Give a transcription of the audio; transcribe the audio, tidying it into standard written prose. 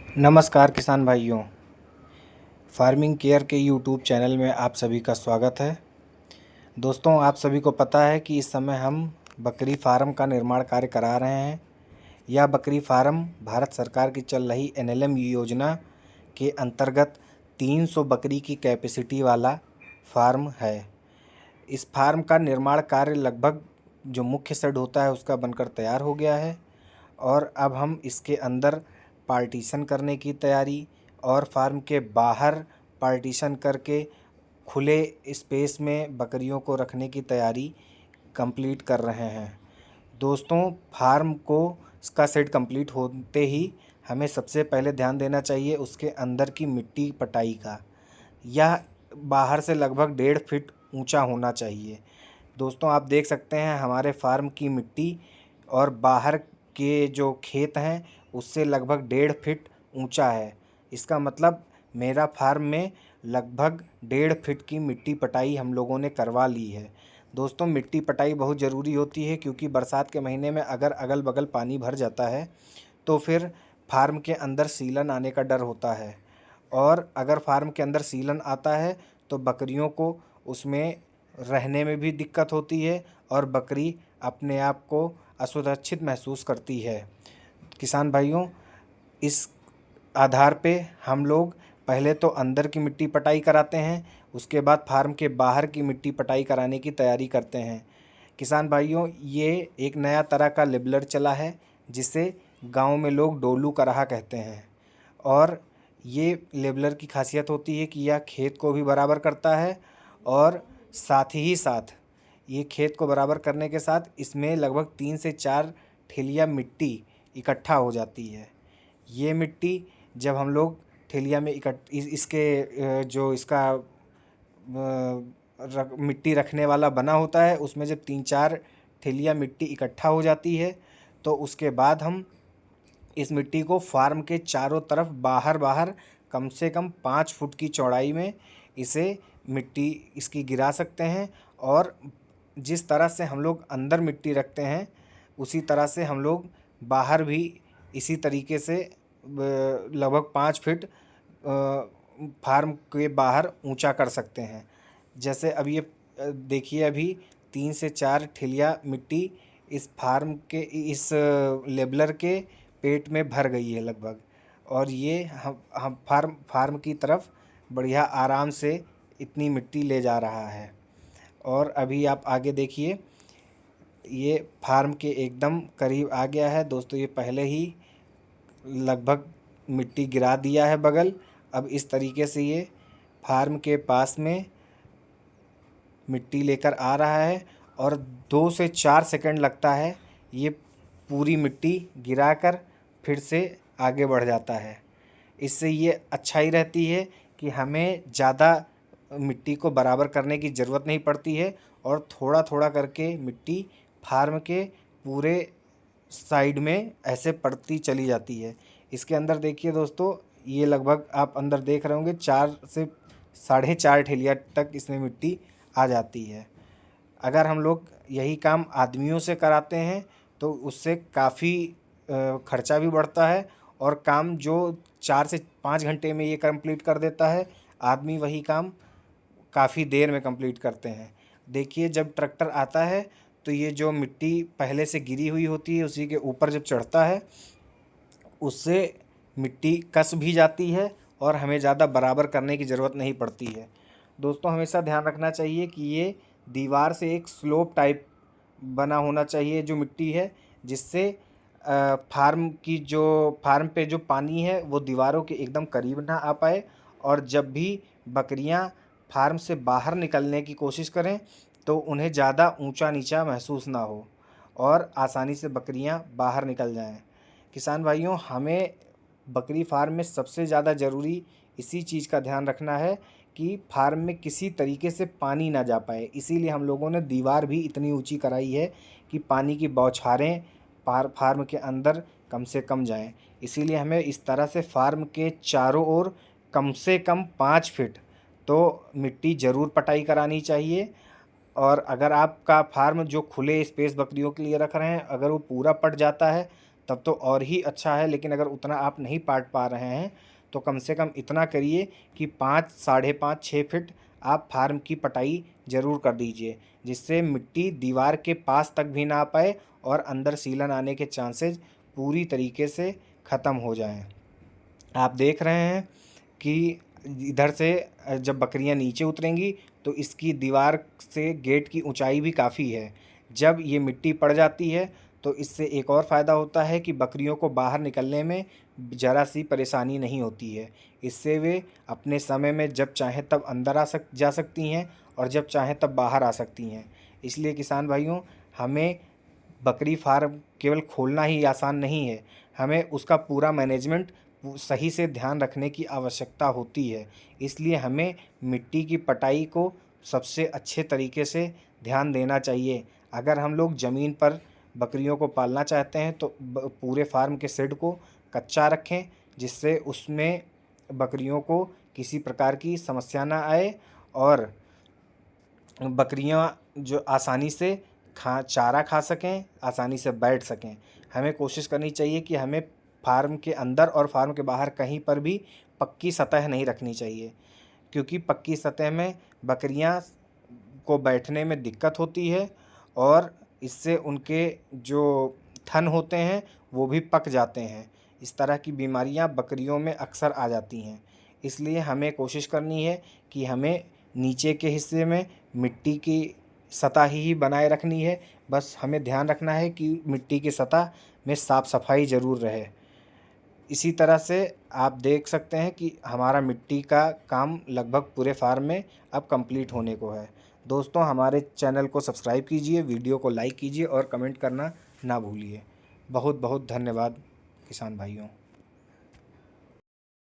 नमस्कार किसान भाइयों। फार्मिंग केयर के यूट्यूब चैनल में आप सभी का स्वागत है। दोस्तों, आप सभी को पता है कि इस समय हम बकरी फार्म का निर्माण कार्य करा रहे हैं। यह बकरी फार्म भारत सरकार की चल रही NLM योजना के अंतर्गत 300 बकरी की कैपेसिटी वाला फार्म है। इस फार्म का निर्माण कार्य लगभग जो मुख्य शेड होता है उसका बनकर तैयार हो गया है और अब हम इसके अंदर पार्टीशन करने की तैयारी और फार्म के बाहर पार्टीशन करके खुले स्पेस में बकरियों को रखने की तैयारी कंप्लीट कर रहे हैं। दोस्तों, फार्म को इसका सेट कंप्लीट होते ही हमें सबसे पहले ध्यान देना चाहिए उसके अंदर की मिट्टी पटाई का। यह बाहर से लगभग 1.5 फीट ऊंचा होना चाहिए। दोस्तों, आप देख सकते हैं हमारे फार्म की मिट्टी और बाहर के जो खेत हैं उससे लगभग 1.5 फीट ऊंचा है। इसका मतलब मेरा फार्म में लगभग 1.5 फीट की मिट्टी पटाई हम लोगों ने करवा ली है। दोस्तों, मिट्टी पटाई बहुत ज़रूरी होती है क्योंकि बरसात के महीने में अगर अगल बगल पानी भर जाता है तो फिर फार्म के अंदर सीलन आने का डर होता है और अगर फार्म के अंदर सीलन आता है तो बकरियों को उसमें रहने में भी दिक्कत होती है और बकरी अपने आप को असुरक्षित महसूस करती है। किसान भाइयों, इस आधार पे हम लोग पहले तो अंदर की मिट्टी पटाई कराते हैं, उसके बाद फार्म के बाहर की मिट्टी पटाई कराने की तैयारी करते हैं। किसान भाइयों, ये एक नया तरह का लेबलर चला है जिसे गांव में लोग डोलू कराहा कहते हैं और ये लेबलर की खासियत होती है कि यह खेत को भी बराबर करता है और साथ ही साथ ये खेत को बराबर करने के साथ इसमें लगभग 3 से 4 ठेलिया मिट्टी इकट्ठा हो जाती है। ये मिट्टी जब हम लोग ठेलिया में इसके जो इसका मिट्टी रखने वाला बना होता है उसमें जब 3-4 ठेलिया मिट्टी इकट्ठा हो जाती है तो उसके बाद हम इस मिट्टी को फार्म के चारों तरफ बाहर बाहर कम से कम 5 फुट की चौड़ाई में इसे मिट्टी इसकी गिरा सकते हैं और जिस तरह से हम लोग अंदर मिट्टी रखते हैं उसी तरह से हम लोग बाहर भी इसी तरीके से लगभग 5 फीट फार्म के बाहर ऊंचा कर सकते हैं। जैसे अब ये देखिए, अभी 3 से 4 ठेलिया मिट्टी इस फार्म के इस लेबलर के पेट में भर गई है लगभग और ये हम फार्म की तरफ बढ़िया आराम से इतनी मिट्टी ले जा रहा है। और अभी आप आगे देखिए, ये फार्म के एकदम करीब आ गया है। दोस्तों, ये पहले ही लगभग मिट्टी गिरा दिया है बगल। अब इस तरीके से ये फार्म के पास में मिट्टी लेकर आ रहा है और 2 से 4 सेकंड लगता है ये पूरी मिट्टी गिराकर फिर से आगे बढ़ जाता है। इससे ये अच्छाई रहती है कि हमें ज़्यादा मिट्टी को बराबर करने की ज़रूरत नहीं पड़ती है और थोड़ा थोड़ा करके मिट्टी फार्म के पूरे साइड में ऐसे पड़ती चली जाती है। इसके अंदर देखिए दोस्तों, ये लगभग आप अंदर देख रहे होंगे 4 से 4.5 ठेलिया तक इसमें मिट्टी आ जाती है। अगर हम लोग यही काम आदमियों से कराते हैं तो उससे काफ़ी खर्चा भी बढ़ता है और काम जो 4 से 5 घंटे में ये कंप्लीट कर देता है, आदमी वही काम काफ़ी देर में कंप्लीट करते हैं। देखिए, जब ट्रैक्टर आता है तो ये जो मिट्टी पहले से गिरी हुई होती है उसी के ऊपर जब चढ़ता है उससे मिट्टी कस भी जाती है और हमें ज़्यादा बराबर करने की ज़रूरत नहीं पड़ती है। दोस्तों, हमेशा ध्यान रखना चाहिए कि ये दीवार से एक स्लोप टाइप बना होना चाहिए जो मिट्टी है, जिससे फार्म पे जो पानी है वो दीवारों के एकदम करीब ना आ पाए और जब भी बकरियां फार्म से बाहर निकलने की कोशिश करें तो उन्हें ज़्यादा ऊंचा नीचा महसूस ना हो और आसानी से बकरियां बाहर निकल जाएं। किसान भाइयों, हमें बकरी फार्म में सबसे ज़्यादा ज़रूरी इसी चीज़ का ध्यान रखना है कि फार्म में किसी तरीके से पानी ना जा पाए। इसीलिए हम लोगों ने दीवार भी इतनी ऊंची कराई है कि पानी की बौछारें फार्म के अंदर कम से कम जाएं। इसीलिए हमें इस तरह से फार्म के चारों ओर कम से कम 5 फीट तो मिट्टी ज़रूर पटाई करानी चाहिए। और अगर आपका फार्म जो खुले स्पेस बकरियों के लिए रख रहे हैं अगर वो पूरा पट जाता है तब तो और ही अच्छा है। लेकिन अगर उतना आप नहीं पाट पा रहे हैं तो कम से कम इतना करिए कि 5, साढ़े 5, 6 फीट आप फार्म की पटाई ज़रूर कर दीजिए, जिससे मिट्टी दीवार के पास तक भी ना आ पाए और अंदर सीलन आने के चांसेस पूरी तरीके से ख़त्म हो जाएं। आप देख रहे हैं कि इधर से जब बकरियां नीचे उतरेंगी तो इसकी दीवार से गेट की ऊंचाई भी काफ़ी है। जब ये मिट्टी पड़ जाती है तो इससे एक और फ़ायदा होता है कि बकरियों को बाहर निकलने में ज़रा सी परेशानी नहीं होती है। इससे वे अपने समय में जब चाहें तब अंदर जा सकती हैं और जब चाहें तब बाहर आ सकती हैं। इसलिए किसान भाइयों, हमें बकरी फार्म केवल खोलना ही आसान नहीं है, हमें उसका पूरा मैनेजमेंट सही से ध्यान रखने की आवश्यकता होती है। इसलिए हमें मिट्टी की पटाई को सबसे अच्छे तरीके से ध्यान देना चाहिए। अगर हम लोग ज़मीन पर बकरियों को पालना चाहते हैं तो पूरे फार्म के शेड को कच्चा रखें, जिससे उसमें बकरियों को किसी प्रकार की समस्या ना आए और बकरियां जो आसानी से चारा खा सकें, आसानी से बैठ सकें। हमें कोशिश करनी चाहिए कि हमें फार्म के अंदर और फार्म के बाहर कहीं पर भी पक्की सतह नहीं रखनी चाहिए, क्योंकि पक्की सतह में बकरियां को बैठने में दिक्कत होती है और इससे उनके जो थन होते हैं वो भी पक जाते हैं। इस तरह की बीमारियां बकरियों में अक्सर आ जाती हैं। इसलिए हमें कोशिश करनी है कि हमें नीचे के हिस्से में मिट्टी की सतह ही बनाए रखनी है। बस हमें ध्यान रखना है कि मिट्टी की सतह में साफ़ सफाई ज़रूर रहे। इसी तरह से आप देख सकते हैं कि हमारा मिट्टी का काम लगभग पूरे फार्म में अब कंप्लीट होने को है। दोस्तों, हमारे चैनल को सब्सक्राइब कीजिए, वीडियो को लाइक कीजिए और कमेंट करना ना भूलिए। बहुत बहुत धन्यवाद किसान भाइयों।